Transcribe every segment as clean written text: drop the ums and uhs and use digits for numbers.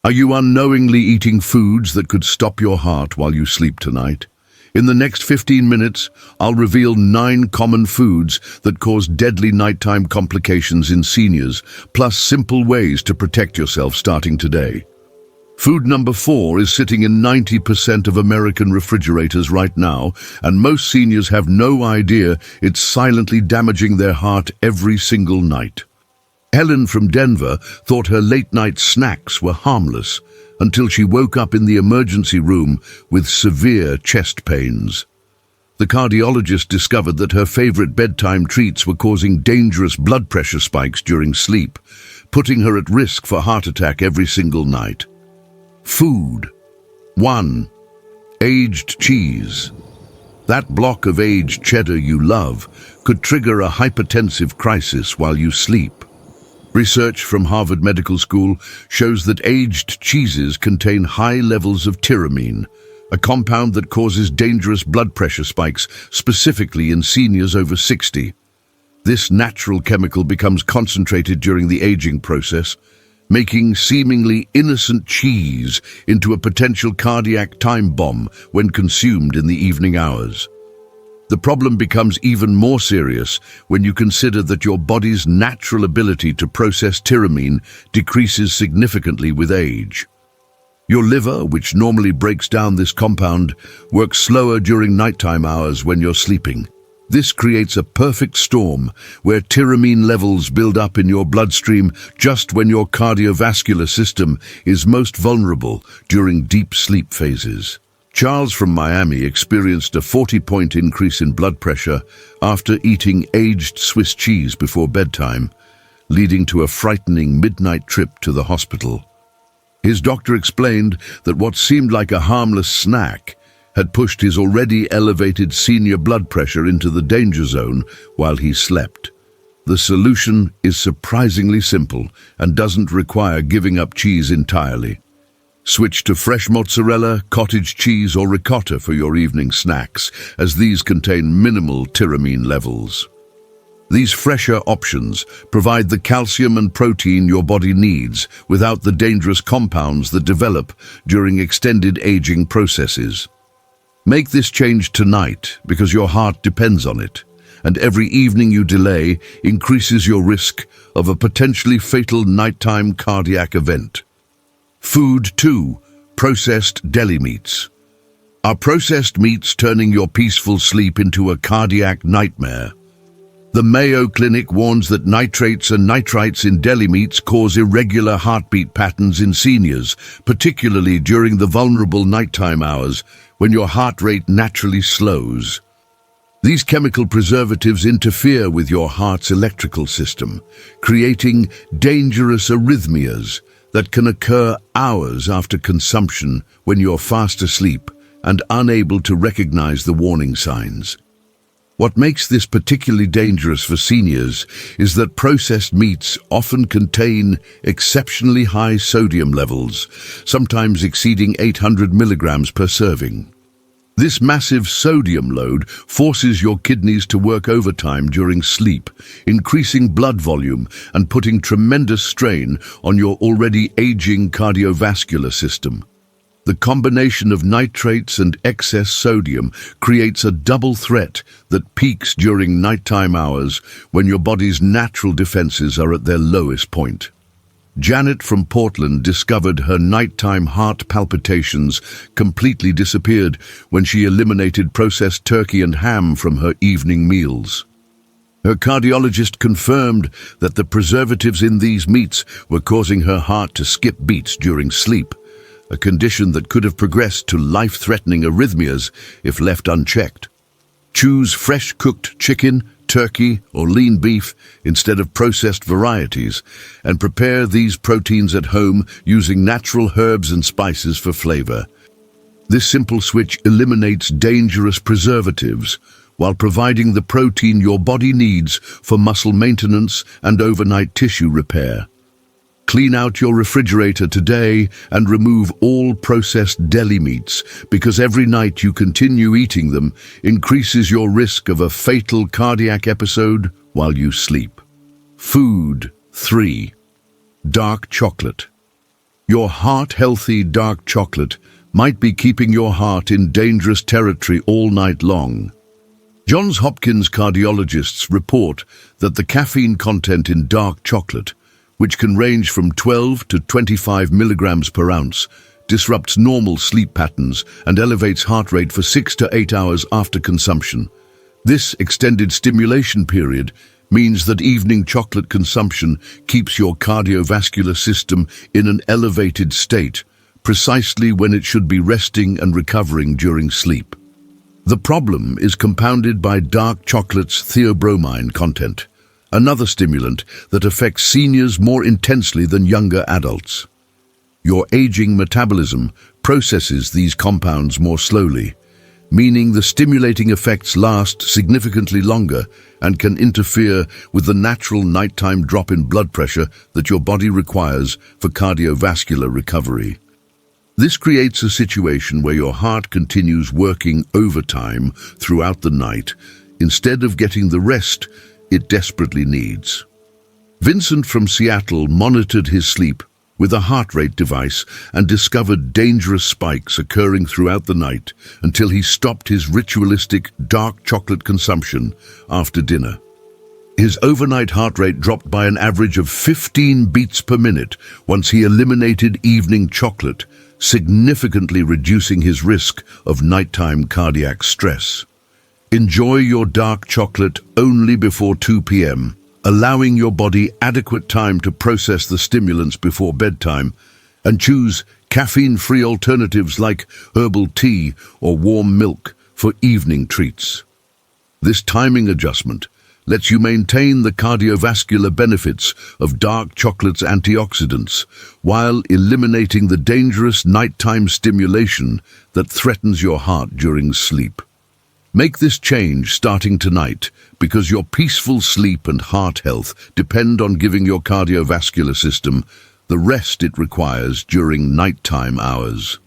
Are you unknowingly eating foods that could stop your heart while you sleep tonight? In the next 15 minutes, I'll reveal 9 common foods that cause deadly nighttime complications in seniors, plus simple ways to protect yourself starting today. Food number 4 is sitting in 90% of American refrigerators right now, and most seniors have no idea it's silently damaging their heart every single night. Helen from Denver thought her late-night snacks were harmless until she woke up in the emergency room with severe chest pains. The cardiologist discovered that her favorite bedtime treats were causing dangerous blood pressure spikes during sleep, putting her at risk for heart attack every single night. Food. 1. Aged cheese. That block of aged cheddar you love could trigger a hypertensive crisis while you sleep. Research from Harvard Medical School shows that aged cheeses contain high levels of tyramine, a compound that causes dangerous blood pressure spikes, specifically in seniors over 60. This natural chemical becomes concentrated during the aging process, making seemingly innocent cheese into a potential cardiac time bomb when consumed in the evening hours. The problem becomes even more serious when you consider that your body's natural ability to process tyramine decreases significantly with age. Your liver, which normally breaks down this compound, works slower during nighttime hours when you're sleeping. This creates a perfect storm where tyramine levels build up in your bloodstream just when your cardiovascular system is most vulnerable during deep sleep phases. Charles from Miami experienced a 40-point increase in blood pressure after eating aged Swiss cheese before bedtime, leading to a frightening midnight trip to the hospital. His doctor explained that what seemed like a harmless snack had pushed his already elevated senior blood pressure into the danger zone while he slept. The solution is surprisingly simple and doesn't require giving up cheese entirely. Switch to fresh mozzarella, cottage cheese, or ricotta for your evening snacks, as these contain minimal tyramine levels. These fresher options provide the calcium and protein your body needs without the dangerous compounds that develop during extended aging processes. Make this change tonight because your heart depends on it, and every evening you delay increases your risk of a potentially fatal nighttime cardiac event. Food 2. Processed deli meats. Are processed meats turning your peaceful sleep into a cardiac nightmare? The Mayo Clinic warns that nitrates and nitrites in deli meats cause irregular heartbeat patterns in seniors, particularly during the vulnerable nighttime hours when your heart rate naturally slows. These chemical preservatives interfere with your heart's electrical system, creating dangerous arrhythmias that can occur hours after consumption when you're fast asleep and unable to recognize the warning signs. What makes this particularly dangerous for seniors is that processed meats often contain exceptionally high sodium levels, sometimes exceeding 800 milligrams per serving. This massive sodium load forces your kidneys to work overtime during sleep, increasing blood volume and putting tremendous strain on your already aging cardiovascular system. The combination of nitrates and excess sodium creates a double threat that peaks during nighttime hours when your body's natural defenses are at their lowest point. Janet from Portland discovered her nighttime heart palpitations completely disappeared when she eliminated processed turkey and ham from her evening meals. Her cardiologist confirmed that the preservatives in these meats were causing her heart to skip beats during sleep, a condition that could have progressed to life-threatening arrhythmias if left unchecked. Choose fresh cooked chicken, turkey, or lean beef instead of processed varieties, and prepare these proteins at home using natural herbs and spices for flavor. This simple switch eliminates dangerous preservatives while providing the protein your body needs for muscle maintenance and overnight tissue repair. Clean out your refrigerator today and remove all processed deli meats, because every night you continue eating them increases your risk of a fatal cardiac episode while you sleep. Food 3. Dark chocolate. Your heart-healthy dark chocolate might be keeping your heart in dangerous territory all night long. Johns Hopkins cardiologists report that the caffeine content in dark chocolate, which can range from 12 to 25 milligrams per ounce, disrupts normal sleep patterns and elevates heart rate for 6 to 8 hours after consumption. This extended stimulation period means that evening chocolate consumption keeps your cardiovascular system in an elevated state, precisely when it should be resting and recovering during sleep. The problem is compounded by dark chocolate's theobromine content, another stimulant that affects seniors more intensely than younger adults. Your aging metabolism processes these compounds more slowly, meaning the stimulating effects last significantly longer and can interfere with the natural nighttime drop in blood pressure that your body requires for cardiovascular recovery. This creates a situation where your heart continues working overtime throughout the night instead of getting the rest it desperately needs. Vincent from Seattle monitored his sleep with a heart rate device and discovered dangerous spikes occurring throughout the night until he stopped his ritualistic dark chocolate consumption after dinner. His overnight heart rate dropped by an average of 15 beats per minute once he eliminated evening chocolate, significantly reducing his risk of nighttime cardiac stress. Enjoy your dark chocolate only before 2 p.m., allowing your body adequate time to process the stimulants before bedtime, and choose caffeine-free alternatives like herbal tea or warm milk for evening treats. This timing adjustment lets you maintain the cardiovascular benefits of dark chocolate's antioxidants while eliminating the dangerous nighttime stimulation that threatens your heart during sleep. Make this change starting tonight because your peaceful sleep and heart health depend on giving your cardiovascular system the rest it requires during nighttime hours.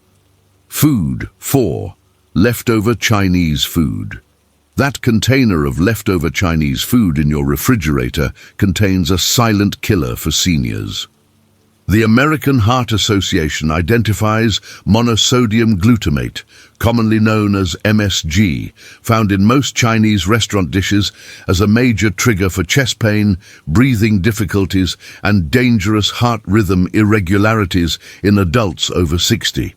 Food 4. Leftover Chinese food. That container of leftover Chinese food in your refrigerator contains a silent killer for seniors. The American Heart Association identifies monosodium glutamate, commonly known as MSG, found in most Chinese restaurant dishes as a major trigger for chest pain, breathing difficulties, and dangerous heart rhythm irregularities in adults over 60.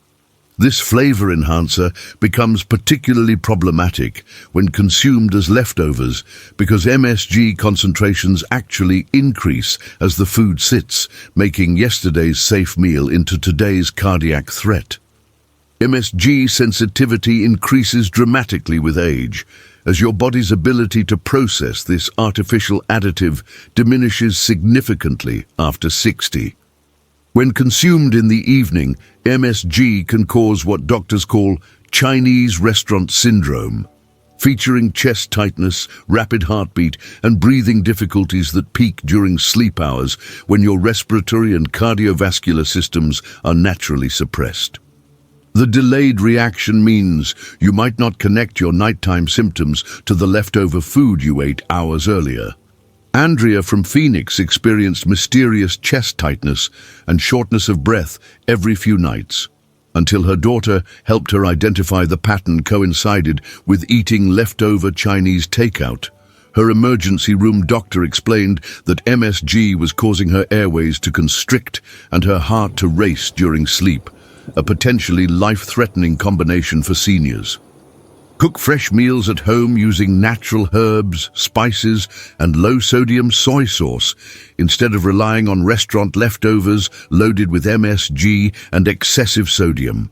This flavor enhancer becomes particularly problematic when consumed as leftovers because MSG concentrations actually increase as the food sits, making yesterday's safe meal into today's cardiac threat. MSG sensitivity increases dramatically with age, as your body's ability to process this artificial additive diminishes significantly after 60. When consumed in the evening, MSG can cause what doctors call Chinese restaurant syndrome, featuring chest tightness, rapid heartbeat, and breathing difficulties that peak during sleep hours when your respiratory and cardiovascular systems are naturally suppressed. The delayed reaction means you might not connect your nighttime symptoms to the leftover food you ate hours earlier. Andrea from Phoenix experienced mysterious chest tightness and shortness of breath every few nights, until her daughter helped her identify the pattern coincided with eating leftover Chinese takeout. Her emergency room doctor explained that MSG was causing her airways to constrict and her heart to race during sleep, a potentially life-threatening combination for seniors. Cook fresh meals at home using natural herbs, spices, and low-sodium soy sauce instead of relying on restaurant leftovers loaded with MSG and excessive sodium.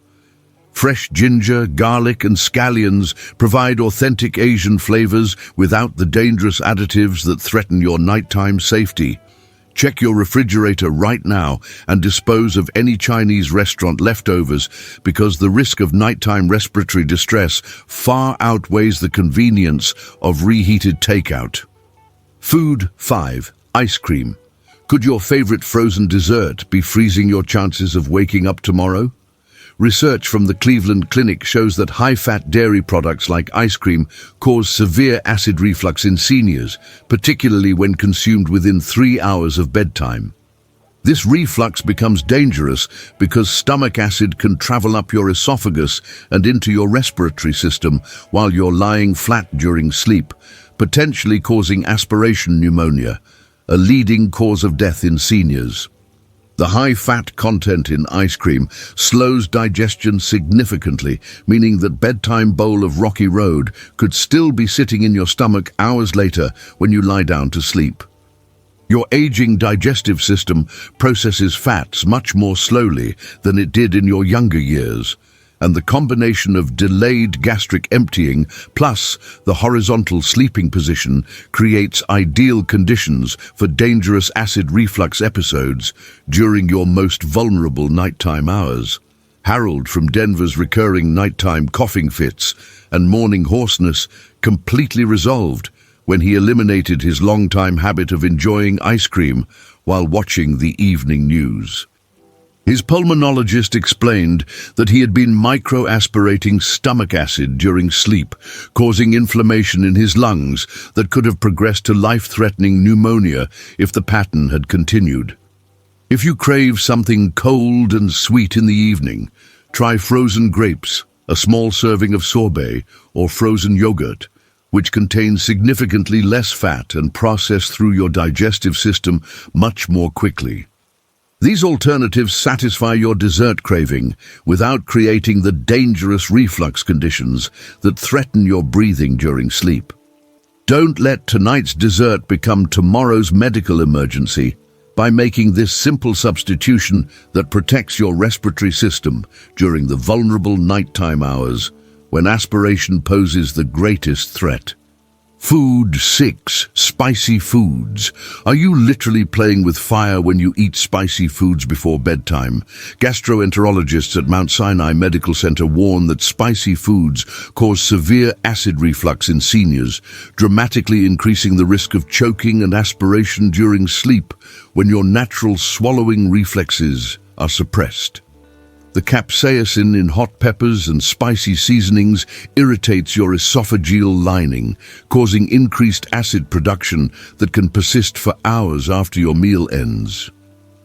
Fresh ginger, garlic, and scallions provide authentic Asian flavors without the dangerous additives that threaten your nighttime safety. Check your refrigerator right now and dispose of any Chinese restaurant leftovers because the risk of nighttime respiratory distress far outweighs the convenience of reheated takeout. Food 5. Ice cream. Could your favorite frozen dessert be freezing your chances of waking up tomorrow? Research from the Cleveland Clinic shows that high-fat dairy products like ice cream cause severe acid reflux in seniors, particularly when consumed within 3 hours of bedtime. This reflux becomes dangerous because stomach acid can travel up your esophagus and into your respiratory system while you're lying flat during sleep, potentially causing aspiration pneumonia, a leading cause of death in seniors. The high fat content in ice cream slows digestion significantly, meaning that bedtime bowl of Rocky Road could still be sitting in your stomach hours later when you lie down to sleep. Your aging digestive system processes fats much more slowly than it did in your younger years, and the combination of delayed gastric emptying plus the horizontal sleeping position creates ideal conditions for dangerous acid reflux episodes during your most vulnerable nighttime hours. Harold from Denver's recurring nighttime coughing fits and morning hoarseness completely resolved when he eliminated his long-time habit of enjoying ice cream while watching the evening news. His pulmonologist explained that he had been micro-aspirating stomach acid during sleep, causing inflammation in his lungs that could have progressed to life-threatening pneumonia if the pattern had continued. If you crave something cold and sweet in the evening, try frozen grapes, a small serving of sorbet, or frozen yogurt, which contains significantly less fat and processed through your digestive system much more quickly. These alternatives satisfy your dessert craving without creating the dangerous reflux conditions that threaten your breathing during sleep. Don't let tonight's dessert become tomorrow's medical emergency by making this simple substitution that protects your respiratory system during the vulnerable nighttime hours when aspiration poses the greatest threat. Food 6. Spicy foods. Are you literally playing with fire when you eat spicy foods before bedtime? Gastroenterologists at Mount Sinai Medical Center warn that spicy foods cause severe acid reflux in seniors, dramatically increasing the risk of choking and aspiration during sleep when your natural swallowing reflexes are suppressed. The capsaicin in hot peppers and spicy seasonings irritates your esophageal lining, causing increased acid production that can persist for hours after your meal ends.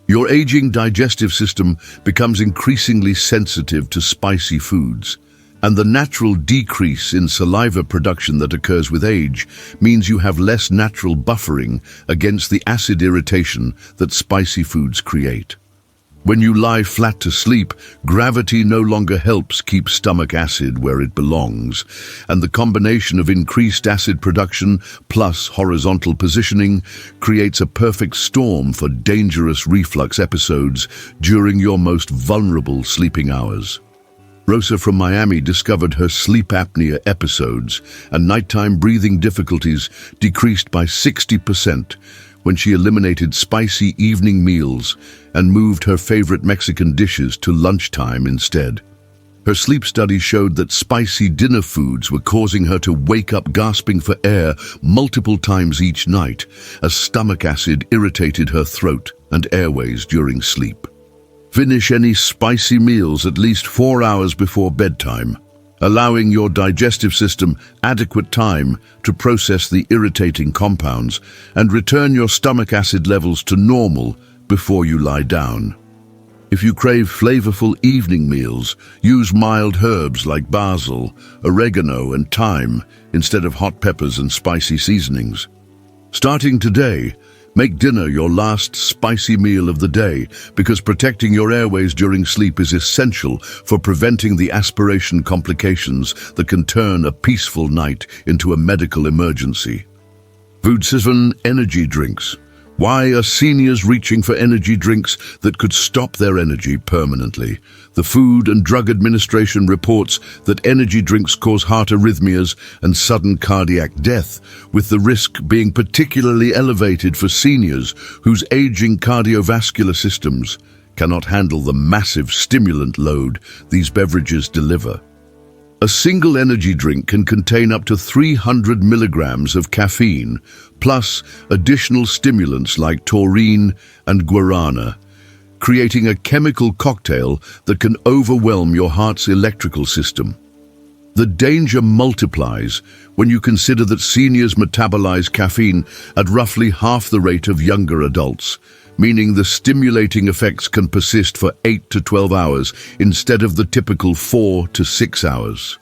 Your aging digestive system becomes increasingly sensitive to spicy foods, and the natural decrease in saliva production that occurs with age means you have less natural buffering against the acid irritation that spicy foods create. When you lie flat to sleep, gravity no longer helps keep stomach acid where it belongs, and the combination of increased acid production plus horizontal positioning creates a perfect storm for dangerous reflux episodes during your most vulnerable sleeping hours. Rosa from Miami discovered her sleep apnea episodes and nighttime breathing difficulties decreased by 60% when she eliminated spicy evening meals and moved her favorite Mexican dishes to lunchtime instead. Her sleep study showed that spicy dinner foods were causing her to wake up gasping for air multiple times each night as stomach acid irritated her throat and airways during sleep. Finish any spicy meals at least 4 hours before bedtime, allowing your digestive system adequate time to process the irritating compounds and return your stomach acid levels to normal before you lie down. If you crave flavorful evening meals, use mild herbs like basil, oregano, and thyme instead of hot peppers and spicy seasonings. Starting today, make dinner your last spicy meal of the day because protecting your airways during sleep is essential for preventing the aspiration complications that can turn a peaceful night into a medical emergency. Food 7. Energy drinks. Why are seniors reaching for energy drinks that could stop their energy permanently? The Food and Drug Administration reports that energy drinks cause heart arrhythmias and sudden cardiac death, with the risk being particularly elevated for seniors whose aging cardiovascular systems cannot handle the massive stimulant load these beverages deliver. A single energy drink can contain up to 300 milligrams of caffeine, plus additional stimulants like taurine and guarana, creating a chemical cocktail that can overwhelm your heart's electrical system. The danger multiplies when you consider that seniors metabolize caffeine at roughly half the rate of younger adults, meaning the stimulating effects can persist for 8 to 12 hours instead of the typical 4 to 6 hours.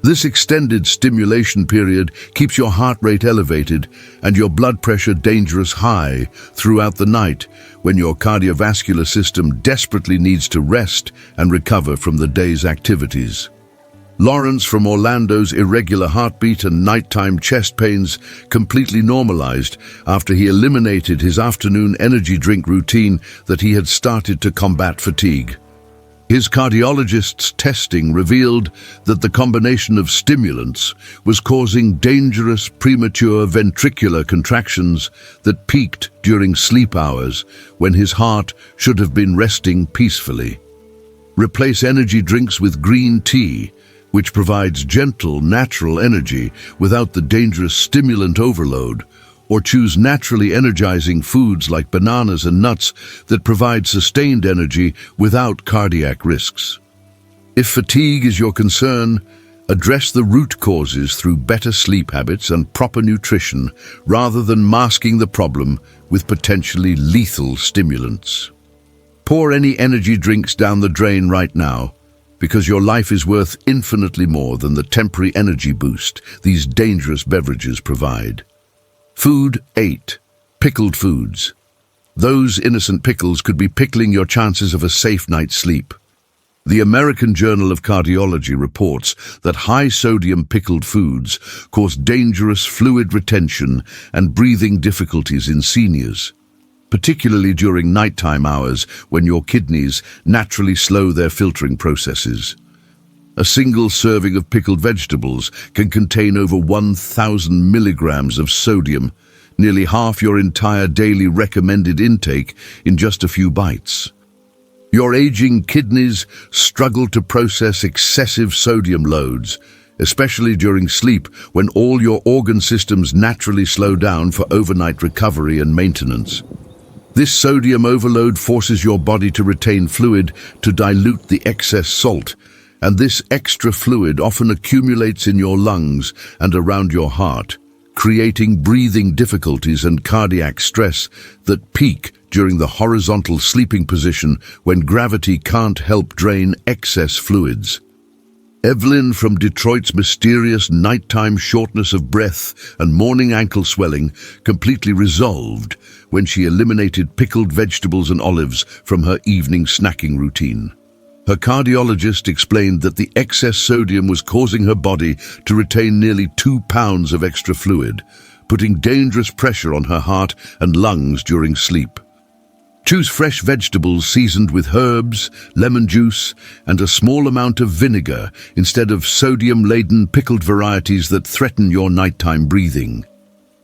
This extended stimulation period keeps your heart rate elevated and your blood pressure dangerous high throughout the night when your cardiovascular system desperately needs to rest and recover from the day's activities. Lawrence from Orlando's irregular heartbeat and nighttime chest pains completely normalized after he eliminated his afternoon energy drink routine that he had started to combat fatigue. His cardiologist's testing revealed that the combination of stimulants was causing dangerous premature ventricular contractions that peaked during sleep hours when his heart should have been resting peacefully. Replace energy drinks with green tea, which provides gentle, natural energy without the dangerous stimulant overload, or choose naturally energizing foods like bananas and nuts that provide sustained energy without cardiac risks. If fatigue is your concern, address the root causes through better sleep habits and proper nutrition rather than masking the problem with potentially lethal stimulants. Pour any energy drinks down the drain right now, because your life is worth infinitely more than the temporary energy boost these dangerous beverages provide. Food 8. Pickled foods. Those innocent pickles could be pickling your chances of a safe night's sleep. The American Journal of Cardiology reports that high-sodium pickled foods cause dangerous fluid retention and breathing difficulties in seniors, particularly during nighttime hours when your kidneys naturally slow their filtering processes. A single serving of pickled vegetables can contain over 1,000 milligrams of sodium, nearly half your entire daily recommended intake in just a few bites. Your aging kidneys struggle to process excessive sodium loads, especially during sleep when all your organ systems naturally slow down for overnight recovery and maintenance. This sodium overload forces your body to retain fluid to dilute the excess salt, and this extra fluid often accumulates in your lungs and around your heart, creating breathing difficulties and cardiac stress that peak during the horizontal sleeping position when gravity can't help drain excess fluids. Evelyn from Detroit's mysterious nighttime shortness of breath and morning ankle swelling completely resolved when she eliminated pickled vegetables and olives from her evening snacking routine. Her cardiologist explained that the excess sodium was causing her body to retain nearly 2 pounds of extra fluid, putting dangerous pressure on her heart and lungs during sleep. Choose fresh vegetables seasoned with herbs, lemon juice, and a small amount of vinegar instead of sodium-laden pickled varieties that threaten your nighttime breathing.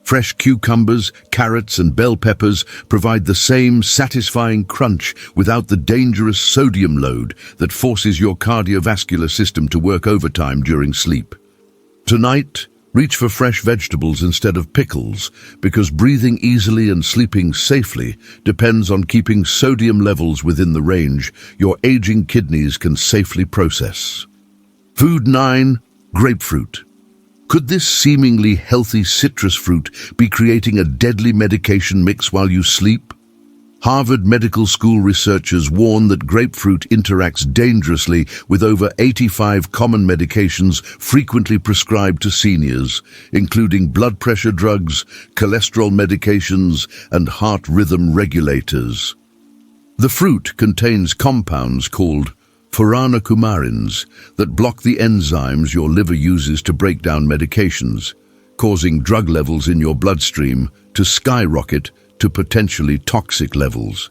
Fresh cucumbers, carrots, and bell peppers provide the same satisfying crunch without the dangerous sodium load that forces your cardiovascular system to work overtime during sleep. Tonight, reach for fresh vegetables instead of pickles, because breathing easily and sleeping safely depends on keeping sodium levels within the range your aging kidneys can safely process. Food 9. Grapefruit. Could this seemingly healthy citrus fruit be creating a deadly medication mix while you sleep? Harvard Medical School researchers warn that grapefruit interacts dangerously with over 85 common medications frequently prescribed to seniors, including blood pressure drugs, cholesterol medications, and heart rhythm regulators. The fruit contains compounds called furanocoumarins that block the enzymes your liver uses to break down medications, causing drug levels in your bloodstream to skyrocket to potentially toxic levels.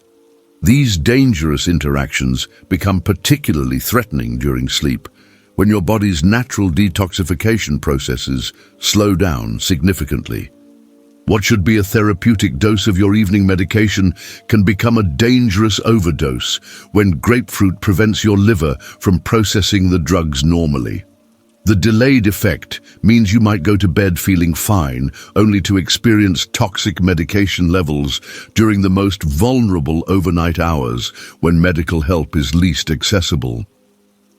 These dangerous interactions become particularly threatening during sleep, when your body's natural detoxification processes slow down significantly. What should be a therapeutic dose of your evening medication can become a dangerous overdose when grapefruit prevents your liver from processing the drugs normally. The delayed effect means you might go to bed feeling fine, only to experience toxic medication levels during the most vulnerable overnight hours when medical help is least accessible.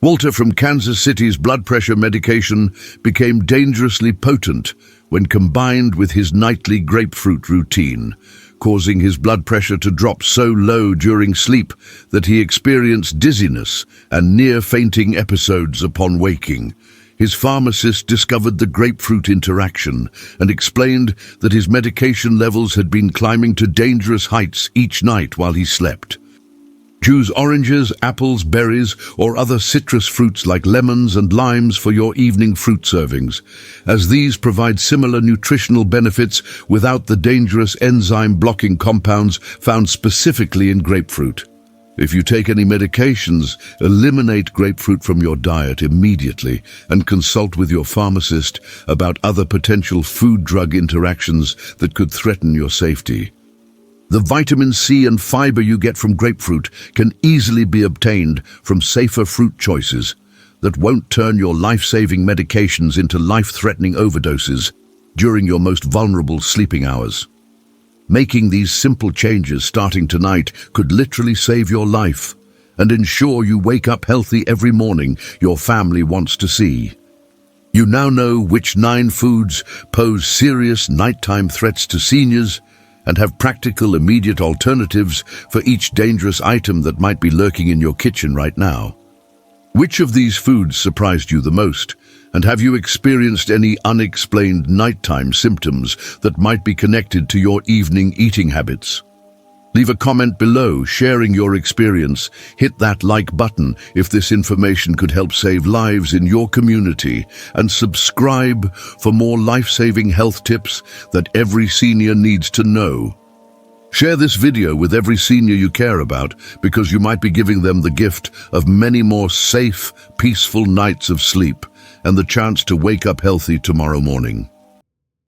Walter from Kansas City's blood pressure medication became dangerously potent when combined with his nightly grapefruit routine, causing his blood pressure to drop so low during sleep that he experienced dizziness and near-fainting episodes upon waking. His pharmacist discovered the grapefruit interaction and explained that his medication levels had been climbing to dangerous heights each night while he slept. Choose oranges, apples, berries, or other citrus fruits like lemons and limes for your evening fruit servings, as these provide similar nutritional benefits without the dangerous enzyme-blocking compounds found specifically in grapefruit. If you take any medications, eliminate grapefruit from your diet immediately and consult with your pharmacist about other potential food-drug interactions that could threaten your safety. The vitamin C and fiber you get from grapefruit can easily be obtained from safer fruit choices that won't turn your life-saving medications into life-threatening overdoses during your most vulnerable sleeping hours. Making these simple changes starting tonight could literally save your life and ensure you wake up healthy every morning your family wants to see. You now know which 9 foods pose serious nighttime threats to seniors and have practical, immediate alternatives for each dangerous item that might be lurking in your kitchen right now. Which of these foods surprised you the most? And have you experienced any unexplained nighttime symptoms that might be connected to your evening eating habits? Leave a comment below sharing your experience. Hit that like button if this information could help save lives in your community, and subscribe for more life-saving health tips that every senior needs to know. Share this video with every senior you care about, because you might be giving them the gift of many more safe, peaceful nights of sleep and the chance to wake up healthy tomorrow morning.